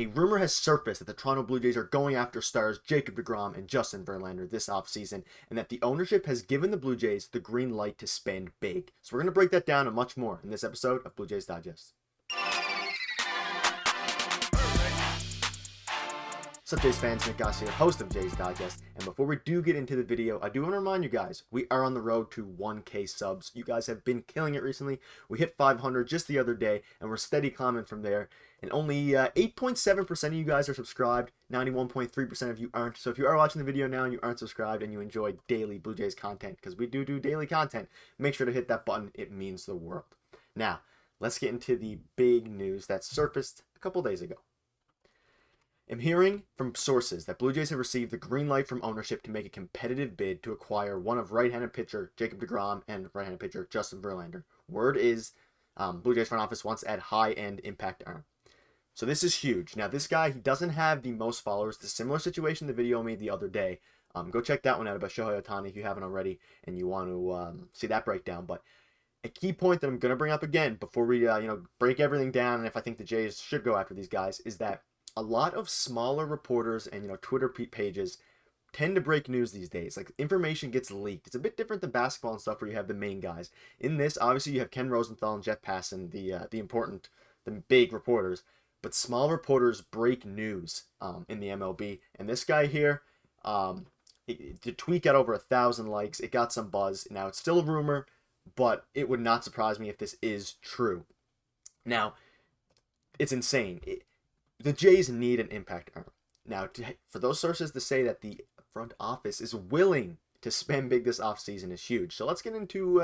A rumor has surfaced that the Toronto Blue Jays are going after stars Jacob DeGrom and Justin Verlander this offseason, and that the ownership has given the Blue Jays the green light to spend big. So we're going to break that down and much more in this episode of Blue Jays Digest. What's up, Jays fans? Nick Gosse, your host of Jays Digest. And before we do get into the video, I do want to remind you guys, we are on the road to 1K subs. You guys have been killing it recently. We hit 500 just the other day, and we're steady climbing from there. And only 8.7% of you guys are subscribed. 91.3% of you aren't. So if you are watching the video now and you aren't subscribed and you enjoy daily Blue Jays content, because we do daily content, make sure to hit that button. It means the world. Now, let's get into the big news that surfaced a couple days ago. I'm hearing from sources that Blue Jays have received the green light from ownership to make a competitive bid to acquire one of right-handed pitcher Jacob DeGrom and right-handed pitcher Justin Verlander. Word is Blue Jays front office wants to add high-end impact arm. So this is huge. Now this guy, he doesn't have the most followers. The similar situation the video I made the other day. Go check that one out about Shohei Ohtani if you haven't already and you want to see that breakdown. But a key point that I'm going to bring up again before we break everything down and if I think the Jays should go after these guys is that a lot of smaller reporters and Twitter pages tend to break news these days. Like, information gets leaked. It's a bit different than basketball and stuff where you have the main guys. In this, obviously, you have Ken Rosenthal and Jeff Passan, the big reporters. But small reporters break news in the MLB. And this guy here, the tweet got over 1,000 likes. It got some buzz. Now, it's still a rumor, but it would not surprise me if this is true. Now, it's insane. The Jays need an impact arm. Now, for those sources to say that the front office is willing to spend big this offseason is huge. So let's get into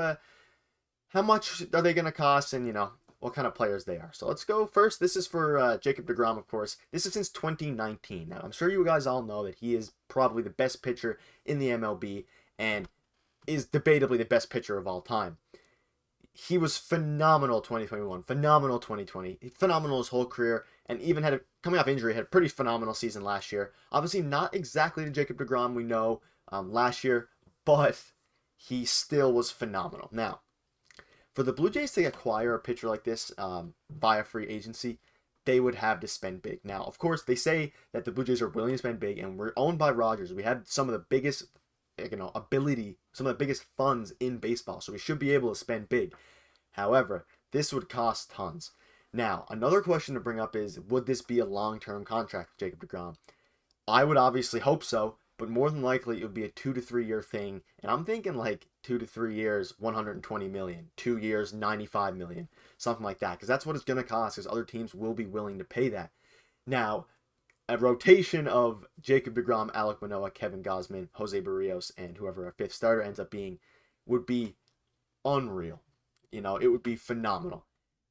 how much are they going to cost and, what kind of players they are. So let's go first. This is for Jacob DeGrom, of course. This is since 2019. Now, I'm sure you guys all know that he is probably the best pitcher in the MLB and is debatably the best pitcher of all time. He was phenomenal 2021, phenomenal 2020, phenomenal his whole career, and even coming off injury, had a pretty phenomenal season last year. Obviously not exactly the Jacob DeGrom we know last year, but he still was phenomenal. Now, for the Blue Jays to acquire a pitcher like this via free agency, they would have to spend big. Now, of course, they say that the Blue Jays are willing to spend big, and we're owned by Rogers. We have some of the biggest some of the biggest funds in baseball, so we should be able to spend big. However, this would cost tons. Now, another question to bring up is, would this be a long-term contract for Jacob DeGrom? I would obviously hope so, but more than likely it would be a 2 to 3 year thing, and I'm thinking like 2 to 3 years, 120 million, 2 years, 95 million, something like that, because that's what it's going to cost, because other teams will be willing to pay that. Now, a rotation of Jacob DeGrom, Alek Manoah, Kevin Gausman, Jose Barrios, and whoever our fifth starter ends up being would be unreal. It would be phenomenal.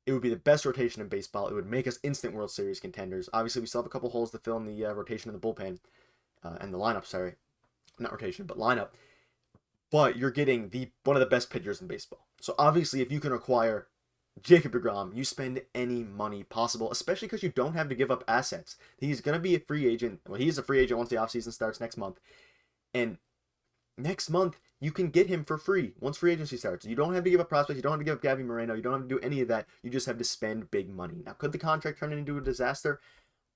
It would be the best rotation in baseball. It would make us instant World Series contenders. Obviously, we still have a couple holes to fill in the rotation in the bullpen and the lineup, sorry. Not rotation, but lineup. But you're getting one of the best pitchers in baseball. So obviously, if you can acquire Jacob DeGrom, you spend any money possible, especially because you don't have to give up assets. He's going to be a free agent. Well, he's a free agent once the offseason starts next month. And next month, you can get him for free once free agency starts. You don't have to give up prospects. You don't have to give up Gabby Moreno. You don't have to do any of that. You just have to spend big money. Now, could the contract turn into a disaster?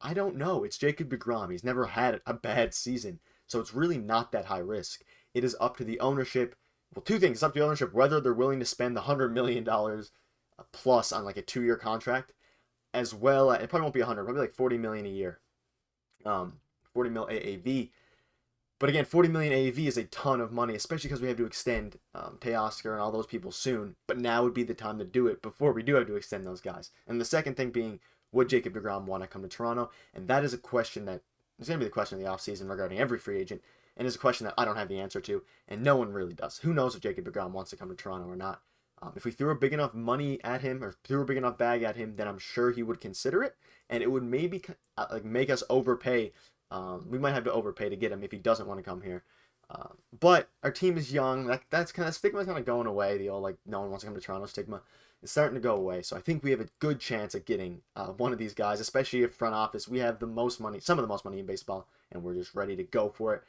I don't know. It's Jacob DeGrom. He's never had a bad season. So it's really not that high risk. It is up to the ownership. Well, two things. It's up to the ownership whether they're willing to spend the $100 million plus on like a 2-year contract, as well. It probably won't be 100, probably like 40 million a year. 40 mil AAV. But again, 40 million AAV is a ton of money, especially because we have to extend Teoscar and all those people soon. But now would be the time to do it before we do have to extend those guys. And the second thing being, would Jacob DeGrom want to come to Toronto? And that is a question that is going to be the question of the offseason regarding every free agent. And it's a question that I don't have the answer to, and no one really does. Who knows if Jacob DeGrom wants to come to Toronto or not? If we threw a big enough money at him or threw a big enough bag at him, then I'm sure he would consider it, and it would maybe make us overpay. We might have to overpay to get him if he doesn't want to come here. But our team is young. That's kind of stigma's kind of going away. The old no one wants to come to Toronto stigma is starting to go away. So I think we have a good chance at getting one of these guys, especially if front office we have the most money, some of the most money in baseball, and we're just ready to go for it.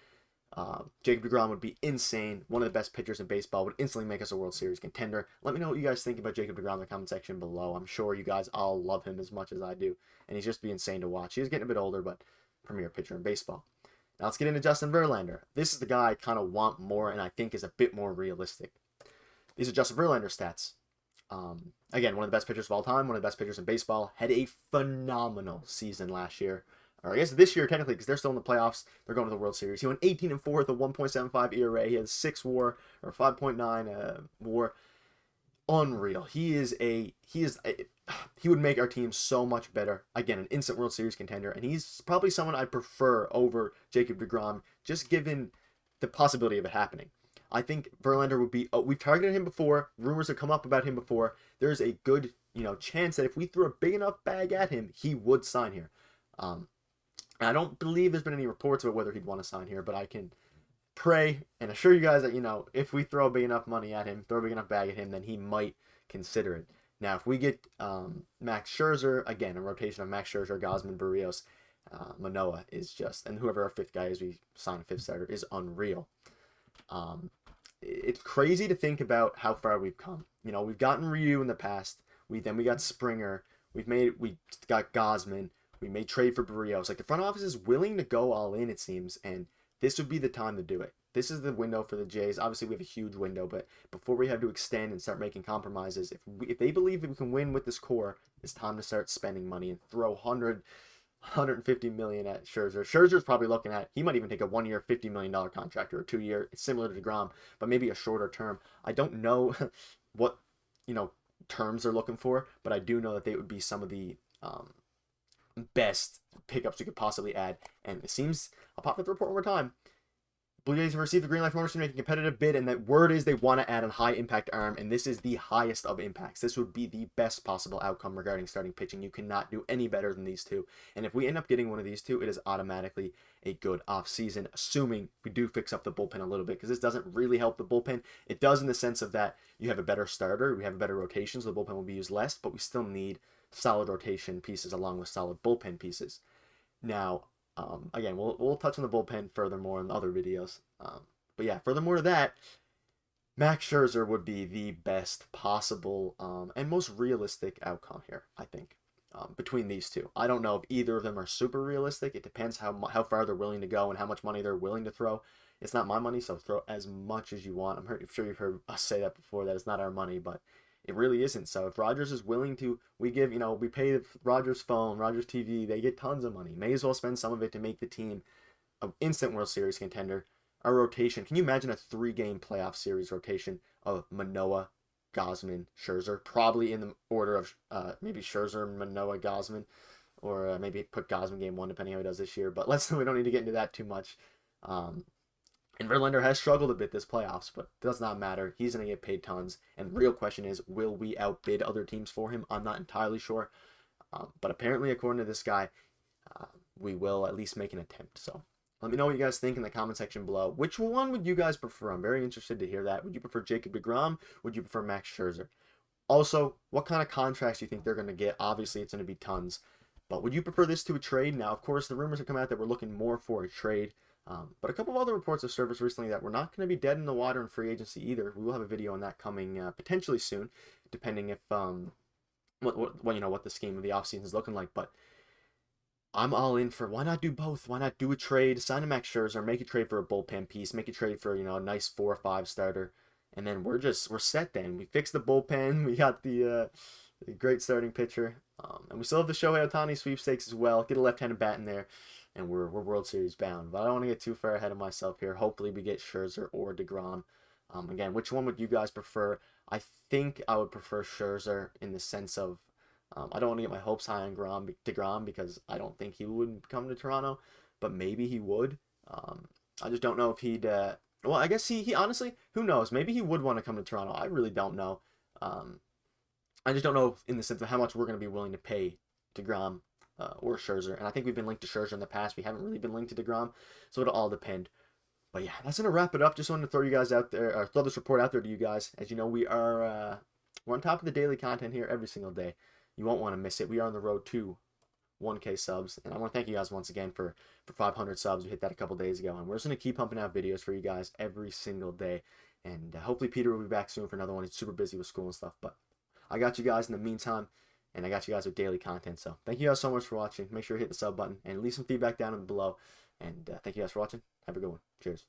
Jacob DeGrom would be insane. One of the best pitchers in baseball, would instantly make us a World Series contender. Let me know what you guys think about Jacob DeGrom in the comment section below. I'm sure you guys all love him as much as I do, and he's just be insane to watch. He's getting a bit older, but premier pitcher in baseball. Now let's get into Justin Verlander. This is the guy I kind of want more, and I think is a bit more realistic. These are Justin Verlander stats. Again, one of the best pitchers of all time, one of the best pitchers in baseball. Had a phenomenal season last year. Or I guess this year, technically, because they're still in the playoffs. They're going to the World Series. He went 18-4 with a 1.75 ERA. He has 6 WAR, or 5.9 WAR. Unreal. He would make our team so much better. Again, an instant World Series contender. And he's probably someone I'd prefer over Jacob DeGrom, just given the possibility of it happening. I think Verlander would be. We've targeted him before. Rumors have come up about him before. There's a good, chance that if we threw a big enough bag at him, he would sign here. I don't believe there's been any reports about whether he'd want to sign here, but I can pray and assure you guys that if we throw big enough money at him, throw a big enough bag at him, then he might consider it. Now, if we get Max Scherzer, again, a rotation of Max Scherzer, Gausman, Berrios, Manoah is just, and whoever our fifth guy is, we sign a fifth starter, is unreal. It's crazy to think about how far we've come. We've gotten Ryu in the past. We got Springer. We got Gausman. We made trade for Berrios. Like, the front office is willing to go all in, it seems, and this would be the time to do it. This is the window for the Jays. Obviously, we have a huge window, but before we have to extend and start making compromises, if they believe that we can win with this core, it's time to start spending money and throw 150 million at Scherzer. Scherzer's probably looking at, he might even take a 1 year, $50 million contract, or a 2 year. It's similar to DeGrom, but maybe a shorter term. I don't know what, terms they're looking for, but I do know that they would be some of the best pickups you could possibly add. And it seems, I'll pop up the report one more time. Blue Jays have received the green light from owners to make a competitive bid, and that word is they want to add a high impact arm, and this is the highest of impacts. This would be the best possible outcome regarding starting pitching. You cannot do any better than these two. And if we end up getting one of these two, it is automatically a good offseason, assuming we do fix up the bullpen a little bit, because this doesn't really help the bullpen. It does in the sense of that you have a better starter, we have a better rotation, so the bullpen will be used less, but we still need solid rotation pieces along with solid bullpen pieces. Now, again, we'll touch on the bullpen furthermore in the other videos. But yeah, furthermore to that, Max Scherzer would be the best possible and most realistic outcome here, I think, between these two. I don't know if either of them are super realistic. It depends how far they're willing to go and how much money they're willing to throw. It's not my money, so throw as much as you want. I'm sure you've heard us say that before, that it's not our money, but it really isn't. So if Rogers is willing to, we pay Rogers phone, Rogers TV, they get tons of money. May as well spend some of it to make the team an instant World Series contender. Our rotation, can you imagine a 3-game playoff series rotation of Manoah, Gausman, Scherzer? Probably in the order of maybe Scherzer, Manoah, Gausman, or maybe put Gausman game 1 depending how he does this year. But we don't need to get into that too much. And Verlander has struggled a bit this playoffs, but it does not matter. He's going to get paid tons. And the real question is, will we outbid other teams for him? I'm not entirely sure. But apparently, according to this guy, we will at least make an attempt. So let me know what you guys think in the comment section below. Which one would you guys prefer? I'm very interested to hear that. Would you prefer Jacob DeGrom? Would you prefer Max Scherzer? Also, what kind of contracts do you think they're going to get? Obviously, it's going to be tons. But would you prefer this to a trade? Now, of course, the rumors have come out that we're looking more for a trade. But a couple of other reports have surfaced recently that we're not going to be dead in the water in free agency either. We will have a video on that coming potentially soon, depending if what the scheme of the offseason is looking like. But I'm all in for, why not do both? Why not do a trade, sign a Max Scherzer, make a trade for a bullpen piece, make a trade for a nice 4 or 5 starter, and then we're set. Then we fix the bullpen. We got the great starting pitcher, and we still have the Shohei Ohtani sweepstakes as well. Get a left-handed bat in there. And we're World Series bound. But I don't want to get too far ahead of myself here. Hopefully we get Scherzer or DeGrom. Again, which one would you guys prefer? I think I would prefer Scherzer in the sense of I don't want to get my hopes high on DeGrom because I don't think he would come to Toronto. But maybe he would. I just don't know if he'd... well, I guess he honestly, who knows? Maybe he would want to come to Toronto. I really don't know. I just don't know in the sense of how much we're going to be willing to pay DeGrom. Or Scherzer, and I think we've been linked to Scherzer in the past. We haven't really been linked to DeGrom, so it'll all depend. But yeah, that's gonna wrap it up. Just wanted to throw you guys out there, or throw this report out there to you guys. As you know, we're on top of the daily content here every single day. You won't want to miss it. We are on the road to 1K subs. And I want to thank you guys once again for 500 subs. We hit that a couple days ago, and we're just going to keep pumping out videos for you guys every single day. And hopefully Peter will be back soon for another one. He's super busy with school and stuff, but I got you guys in the meantime, and I got you guys with daily content. So thank you guys so much for watching. Make sure you hit the sub button and leave some feedback down below. And thank you guys for watching. Have a good one. Cheers.